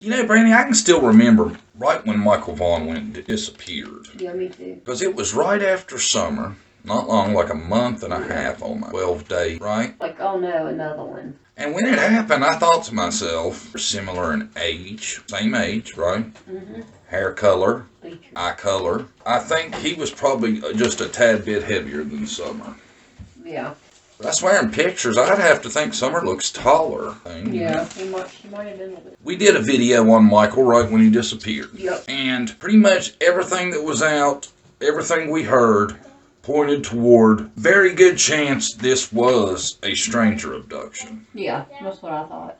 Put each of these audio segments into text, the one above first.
You know, Brandy, I can still remember right when Michael Vaughn went and disappeared. Yeah, me too. Because it was right after summer, not long, like a month and a half on my 12-day, right? Like, oh no, another one. And when it happened, I thought to myself, we're similar in age, same age, right? Mm-hmm. Hair color, Features. eye color. I think he was probably just a tad bit heavier than Summer. Yeah. But I swear in pictures, I'd have to think Summer looks taller. Yeah, he might have been a bit. We did a video on Michael right when he disappeared. Yep. And pretty much everything that was out, everything we heard, pointed toward very good chance this was a stranger abduction. Yeah, that's what I thought.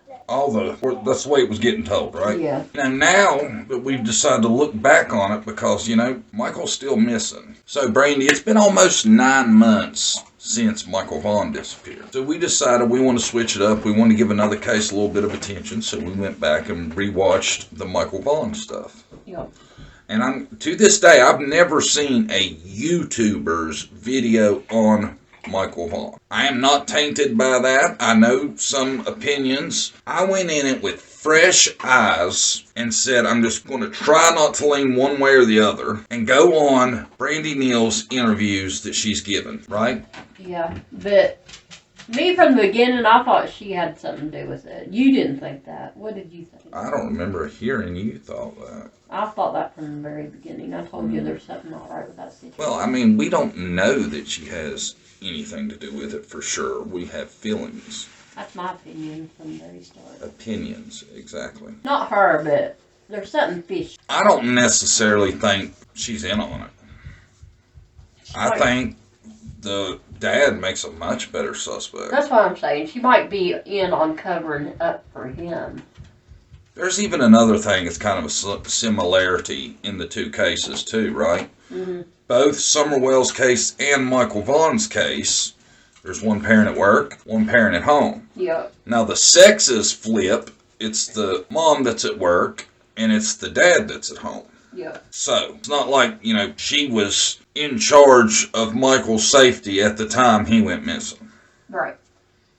That's the way it was getting told, right? Yeah. And now that we've decided to look back on it because, you know, Michael's still missing. So, Brandy, it's been almost 9 months since Michael Vaughn disappeared. So we decided we want to switch it up. We want to give another case a little bit of attention. So we went back and rewatched the Michael Vaughn stuff. Yep. And to this day, I've never seen a YouTuber's video on Michael Vaughn. I am not tainted by that. I know some opinions. I went in it with fresh eyes and said, I'm just going to try not to lean one way or the other and go on Brandy Neal's interviews that she's given, right? Yeah, but me from the beginning, I thought she had something to do with it. You didn't think that. What did you think? I don't remember hearing you thought that. I thought that from the very beginning. I told you there's something not right with that situation. Well, I mean, we don't know that she has anything to do with it for sure. We have feelings. That's my opinion from the very start. Opinions, exactly. Not her, but there's something fishy. I don't necessarily think she's in on it. I think the dad makes a much better suspect. That's what I'm saying. She might be in on covering up for him. There's even another thing that's kind of a similarity in the two cases too, right? Mm-hmm. Both Summerwell's case and Michael Vaughn's case, there's one parent at work, one parent at home. Yep. Now the sexes flip. It's the mom that's at work and it's the dad that's at home. Yep. So, it's not like, you know, she was in charge of Michael's safety at the time he went missing. Right.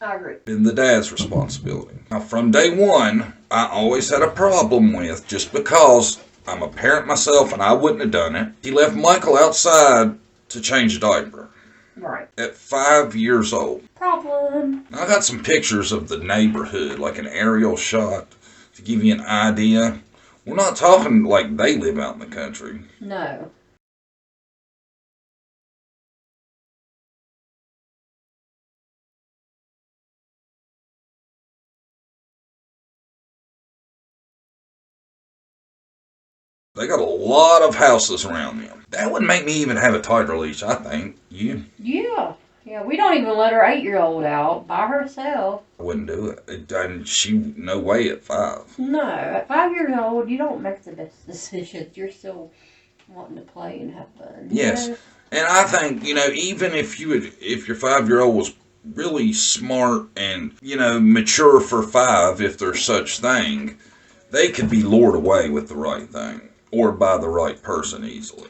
I agree. Been the dad's responsibility. Now, from day one, I always had a problem with, just because I'm a parent myself and I wouldn't have done it, he left Michael outside to change a diaper. Right. At 5 years old. Problem. Now, I got some pictures of the neighborhood, like an aerial shot, to give you an idea. We're not talking like they live out in the country. No. They got a lot of houses around them. That would make me even have a tighter leash, I think. You? Yeah. Yeah, we don't even let our 8-year-old out by herself. I wouldn't do it. And she, no way at 5. No, at 5 years old, you don't make the best decisions. You're still wanting to play and have fun. Yes. Know? And I think, you know, even if your 5-year-old was really smart and, you know, mature for 5, if there's such thing, they could be lured away with the right thing. Or by the right person easily.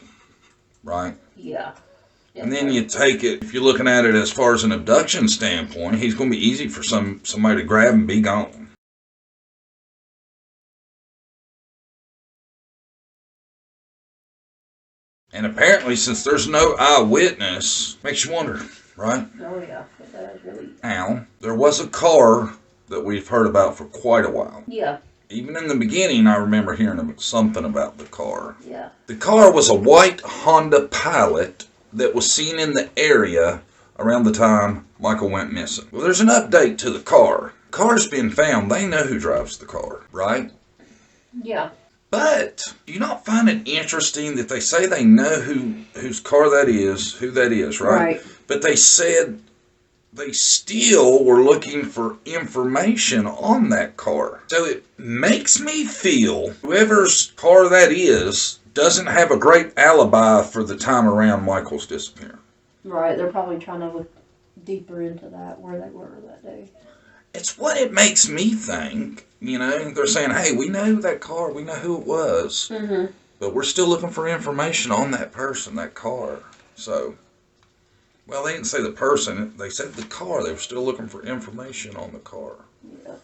Right? Yeah. And then you take it, if you're looking at it as far as an abduction standpoint, he's going to be easy for somebody to grab and be gone. And apparently, since there's no eyewitness, makes you wonder, right? Oh, yeah. It does, really. Now, there was a car that we've heard about for quite a while. Yeah. Even in the beginning, I remember hearing something about the car. Yeah. The car was a white Honda Pilot that was seen in the area around the time Michael went missing. Well, there's an update to the car. Car's been found. They know who drives the car, right? Yeah. But do you not find it interesting that they say they know whose car that is, who that is, right? Right. But they said they still were looking for information on that car. So it makes me feel whoever's car that is doesn't have a great alibi for the time around Michael's disappearance. Right. They're probably trying to look deeper into that, where they were that day. It's what it makes me think. You know, they're saying, hey, we know that car, we know who it was, but we're still looking for information on that person, that car. So, well, they didn't say the person, they said the car. They were still looking for information on the car. Yeah.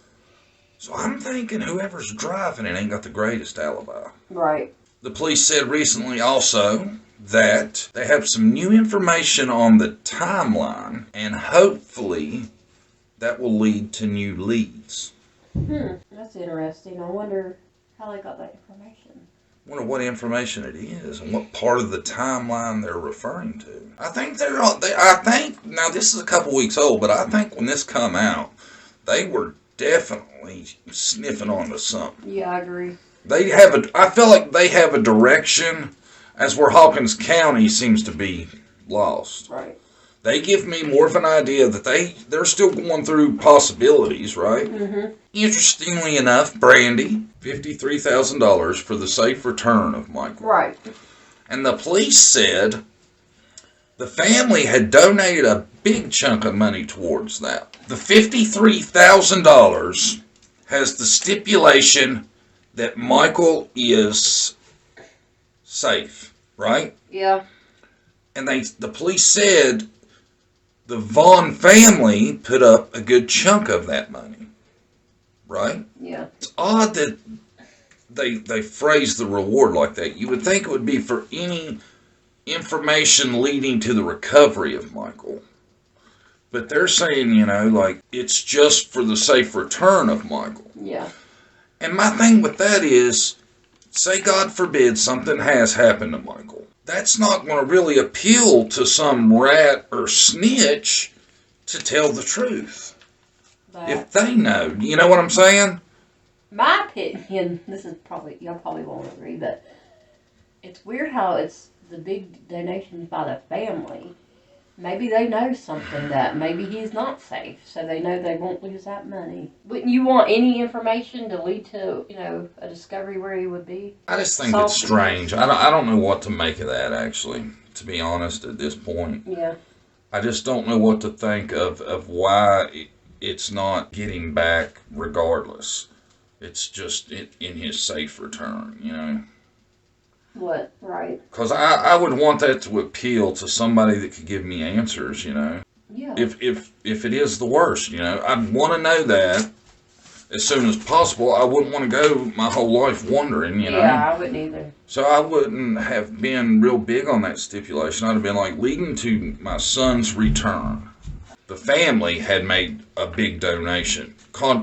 So I'm thinking whoever's driving it ain't got the greatest alibi. Right. The police said recently also that they have some new information on the timeline, and hopefully that will lead to new leads. That's interesting. I wonder how they got that information. I wonder what information it is and what part of the timeline they're referring to. I think now this is a couple weeks old, but I think when this come out, they were definitely sniffing onto something. Yeah, I agree. I feel like they have a direction, as where Hawkins County seems to be lost. Right. They give me more of an idea that they're still going through possibilities, right? Mm-hmm. Interestingly enough, Brandy, $53,000 for the safe return of Michael. Right. And the police said the family had donated a big chunk of money towards that. The $53,000 has the stipulation that Michael is safe, right? Yeah. And the police said the Vaughn family put up a good chunk of that money, right? Yeah. It's odd that they phrase the reward like that. You would think it would be for any information leading to the recovery of Michael. But they're saying, like, it's just for the safe return of Michael. Yeah. And my thing with that is, say God forbid something has happened to Michael. That's not going to really appeal to some rat or snitch to tell the truth. If they know. You know what I'm saying? My opinion, y'all probably won't agree, but it's weird how it's the big donations by the family. Maybe they know something that maybe he's not safe, so they know they won't lose that money. Wouldn't you want any information to lead to, a discovery where he would be? I just think it's strange. I don't know what to make of that, actually, to be honest, at this point. Yeah. I just don't know what to think of why it's not getting back regardless. It's just in his safe return, What? Right. Because I would want that to appeal to somebody that could give me answers, Yeah. If it is the worst, I'd want to know that as soon as possible. I wouldn't want to go my whole life wondering, Yeah, I wouldn't either. So I wouldn't have been real big on that stipulation. I'd have been like, leading to my son's return. The family had made a big donation.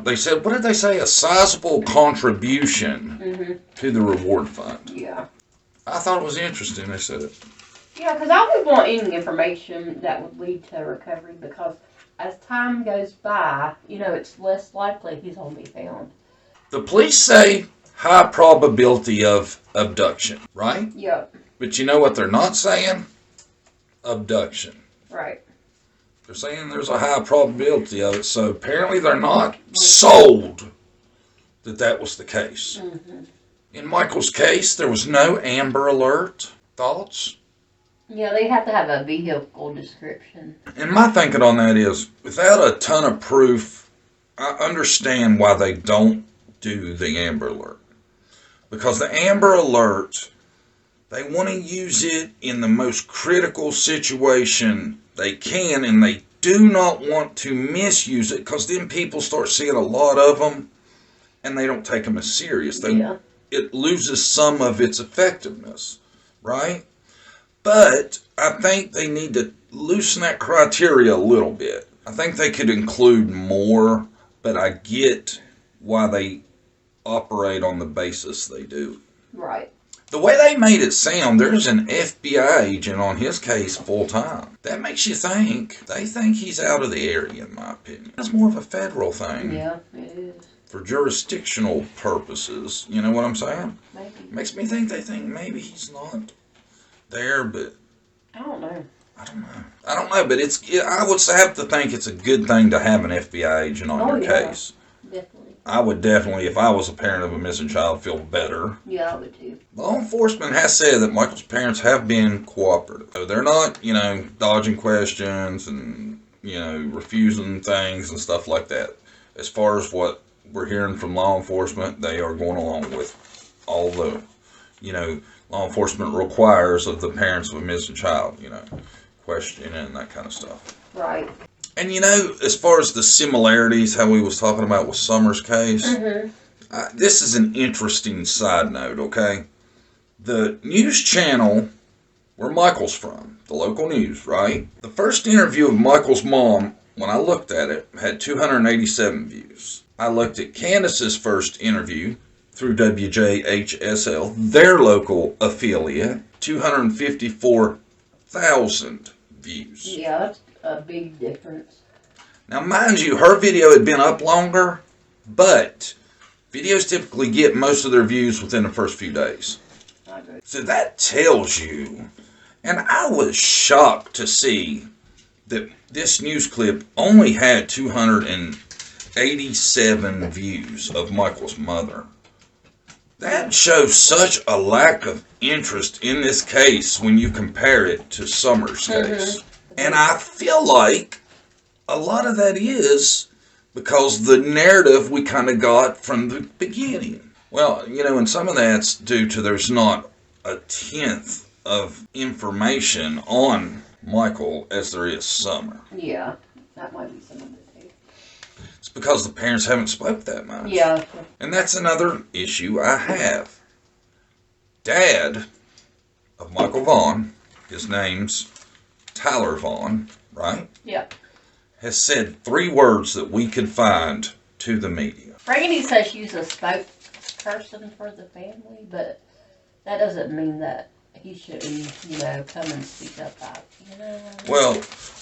They said, what did they say? A sizable contribution to the reward fund. Yeah. I thought it was interesting they said it. Yeah, because I would want any information that would lead to recovery, because as time goes by, it's less likely he's going to be found. The police say high probability of abduction, right? Yep. But you know what they're not saying? Abduction. Right. They're saying there's a high probability of it, so apparently they're not sold that was the case. Mm-hmm. In Michael's case, there was no Amber Alert. Thoughts? Yeah, they have to have a vehicle description. And my thinking on that is, without a ton of proof, I understand why they don't do the Amber Alert. Because the Amber Alert, they want to use it in the most critical situation they can, and they do not want to misuse it, because then people start seeing a lot of them, and they don't take them as serious. It loses some of its effectiveness, right? But I think they need to loosen that criteria a little bit. I think they could include more, but I get why they operate on the basis they do. Right. The way they made it sound, there's an FBI agent on his case full time. That makes you think they think he's out of the area, in my opinion. That's more of a federal thing. Yeah, it is. For jurisdictional purposes, you know what I'm saying? Maybe. Makes me think they think maybe he's not there, but I don't know. I don't know, but I would have to think it's a good thing to have an FBI agent on your case. Definitely. I would definitely, if I was a parent of a missing child, feel better. Yeah, I would too. Law enforcement has said that Michael's parents have been cooperative. So they're not, dodging questions and, refusing things and stuff like that. As far as what we're hearing from law enforcement, they are going along with all the, law enforcement requires of the parents of a missing child, questioning and that kind of stuff. Right. And as far as the similarities, how we was talking about with Summer's case, this is an interesting side note, okay? The news channel where Michael's from, the local news, right? The first interview of Michael's mom, when I looked at it, had 287 views. I looked at Candace's first interview through WJHSL, their local affiliate, 254,000 views. Yeah, that's a big difference. Now, mind you, her video had been up longer, but videos typically get most of their views within the first few days. I agree. So that tells you, and I was shocked to see that this news clip only had 287 views of Michael's mother. That shows such a lack of interest in this case when you compare it to Summer's case. And I feel like a lot of that is because the narrative we kind of got from the beginning. Well, and some of that's due to there's not a tenth of information on Michael as there is Summer. Yeah, that might be some of it too. It's because the parents haven't spoke that much. Yeah. And that's another issue I have. Dad of Michael Vaughn, his name's Tyler Vaughn, right? Yeah. Has said 3 words that we could find to the media. Brandy says she's a spokesperson for the family, but that doesn't mean that he shouldn't, come and speak up about it, Well,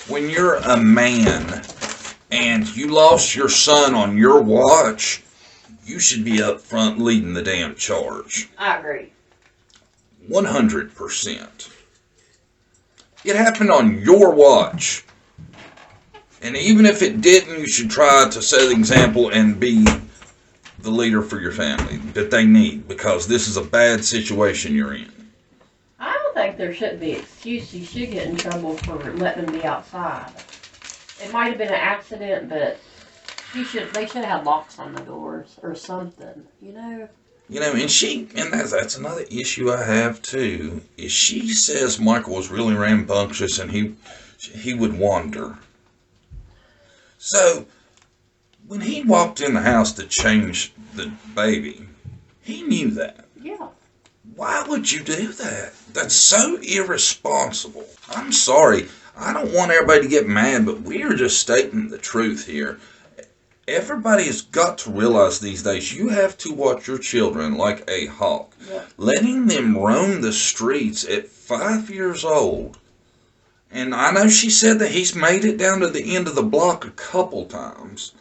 when you're a man and you lost your son on your watch, you should be up front leading the damn charge. I agree. 100%. It happened on your watch. And even if it didn't, you should try to set an example and be the leader for your family that they need, because this is a bad situation you're in. I don't think there should be excuse. You should get in trouble for letting them be outside. It might have been an accident, but they should have locks on the doors or something, and that's another issue I have too, is she says Michael was really rambunctious and he would wander. So, when he walked in the house to change the baby, he knew that. Yeah. Why would you do that? That's so irresponsible. I'm sorry. I don't want everybody to get mad, but we are just stating the truth here. Everybody has got to realize these days you have to watch your children like a hawk. Yeah. Letting them roam the streets at 5 years old. And I know she said that he's made it down to the end of the block a couple times.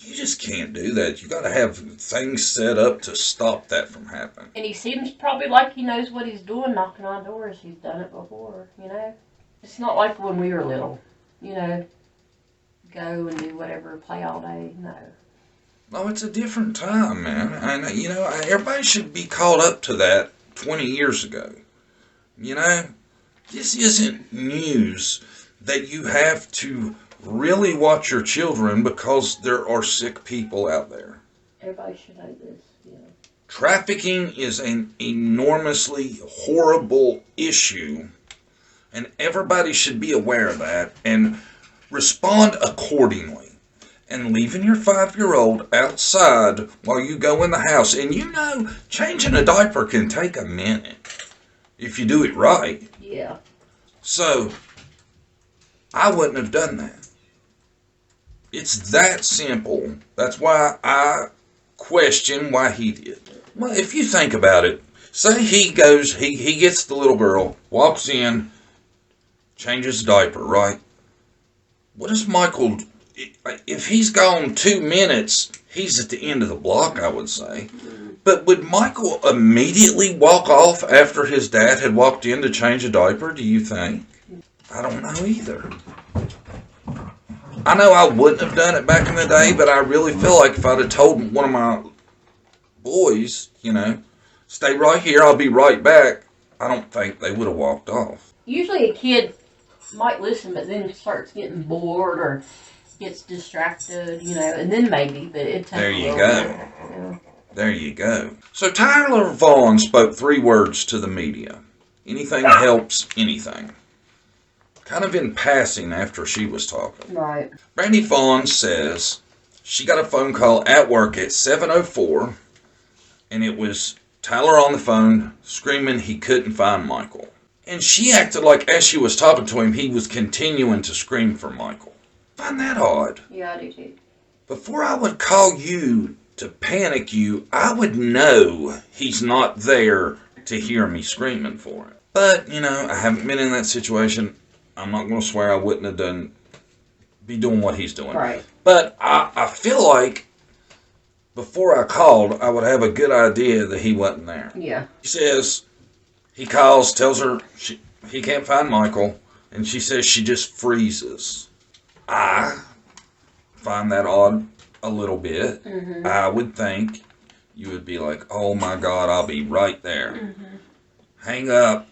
You just can't do that. You got to have things set up to stop that from happening. And he seems probably like he knows what he's doing, knocking on doors. He's done it before, It's not like when we were little, go and do whatever, play all day. No. No, it's a different time, man. And, everybody should be caught up to that 20 years ago. This isn't news that you have to really watch your children because there are sick people out there. Everybody should know this, Trafficking is an enormously horrible issue, and everybody should be aware of that and respond accordingly. And leaving your 5-year-old outside while you go in the house, and changing a diaper can take a minute if you do it right. Yeah. So, I wouldn't have done that. It's that simple. That's why I question why he did. Well, if you think about it, say he goes, he gets the little girl, walks in, changes the diaper, right? What does Michael, if he's gone 2 minutes, he's at the end of the block, I would say. But would Michael immediately walk off after his dad had walked in to change a diaper, do you think? I don't know either. I know I wouldn't have done it back in the day, but I really feel like if I'd have told one of my boys, stay right here, I'll be right back, I don't think they would have walked off. Usually a kid might listen, but then starts getting bored or gets distracted, and then maybe, but it takes There you a go. Yeah. There you go. So Tyler Vaughn spoke 3 words to the media. Anything helps anything. kind of in passing after she was talking. Right. Brandy Vaughn says she got a phone call at work at 7:04, and it was Tyler on the phone screaming he couldn't find Michael. And she acted like as she was talking to him, he was continuing to scream for Michael. Find that odd. Yeah, I do too. Before I would call you to panic you, I would know he's not there to hear me screaming for him. But, I haven't been in that situation. I'm not going to swear I wouldn't have be doing what he's doing. Right. But I feel like before I called, I would have a good idea that he wasn't there. Yeah. He says, he calls, tells her he can't find Michael, and she says she just freezes. I find that odd a little bit. Mm-hmm. I would think you would be like, oh my God, I'll be right there. Mm-hmm. Hang up,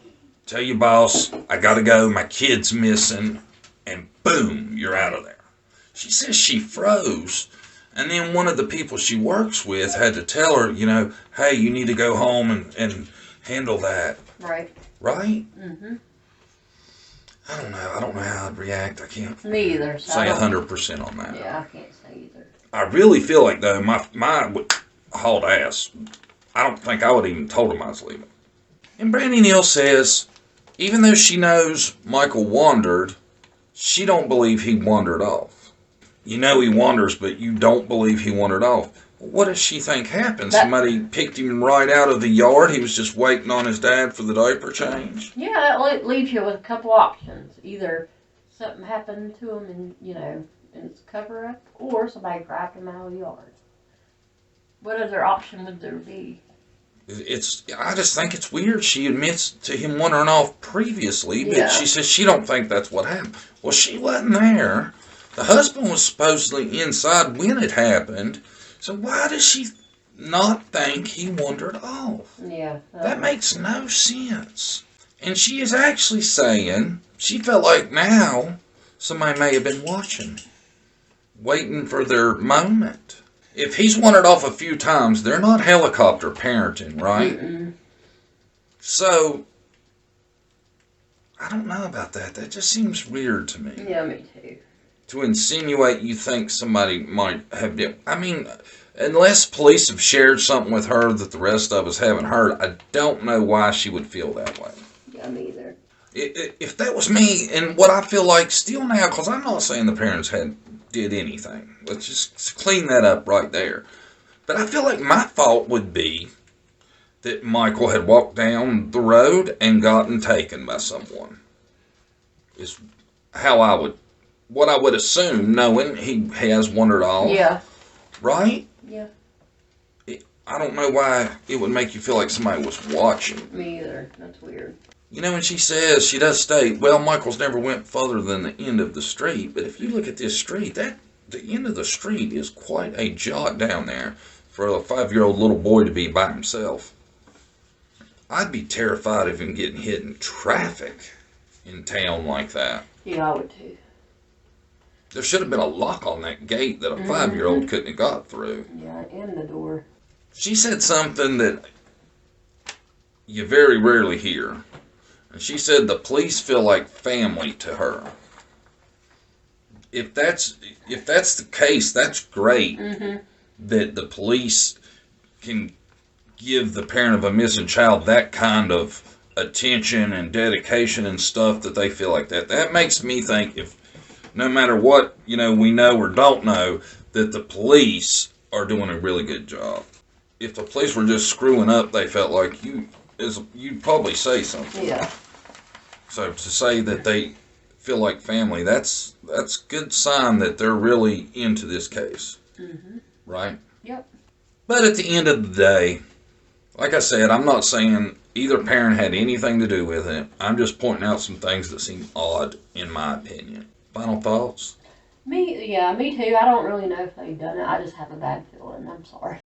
tell your boss, I gotta go, my kid's missing, and boom, you're out of there. She says she froze, and then one of the people she works with had to tell her, hey, you need to go home and handle that. Right. Right? Mm-hmm. I don't know how I'd react. I can't Me either. So say 100% on that. Yeah, I can't say either. I really feel like, though, my would hauled ass. I don't think I would even told him I was leaving. And Brandy Neal says, even though she knows Michael wandered, she don't believe he wandered off. He wanders, but you don't believe he wandered off. What does she think happened? Somebody picked him right out of the yard. He was just waiting on his dad for the diaper change. Yeah, it leaves you with a couple options. Either something happened to him and, and it's a cover-up, or somebody grabbed him out of the yard. What other option would there be? I just think it's weird. She admits to him wandering off previously, but Yeah. she says she don't think that's what happened. Well, she wasn't there. The husband was supposedly inside when it happened. So why does she not think he wandered off? Yeah. That makes no sense. And she is actually saying she felt like now somebody may have been watching, waiting for their moment. If he's wandered off a few times, they're not helicopter parenting, right? Mm-mm. So, I don't know about that. That just seems weird to me. Yeah, me too. To insinuate you think somebody might have been... I mean, unless police have shared something with her that the rest of us haven't heard, I don't know why she would feel that way. Yeah, me either. If that was me, and what I feel like still now, because I'm not saying the parents did anything. Let's just clean that up right there. But I feel like my fault would be that Michael had walked down the road and gotten taken by someone. Is what I would assume, knowing he has wandered off. Yeah. Right? Yeah. I don't know why it would make you feel like somebody was watching. Me either. That's weird. When she says, she does state, well, Michael's never went further than the end of the street. But if you look at this street, the end of the street is quite a jaunt down there for a 5-year-old little boy to be by himself. I'd be terrified of him getting hit in traffic in town like that. Yeah, I would too. There should have been a lock on that gate that a 5-year-old couldn't have got through. Yeah, and the door. She said something that you very rarely hear. And she said the police feel like family to her. If that's the case, that's great. Mm-hmm. That the police can give the parent of a missing child that kind of attention and dedication and stuff, that they feel like that. That makes me think, if no matter what we know or don't know, that the police are doing a really good job. If the police were just screwing up, they felt like you'd probably say something. Yeah. So to say that they feel like family, that's good sign that they're really into this case. Mm-hmm. Right? Yep. But at the end of the day, like I said, I'm not saying either parent had anything to do with it. I'm just pointing out some things that seem odd, in my opinion. Final thoughts? Me too. I don't really know if they've done it. I just have a bad feeling. I'm sorry.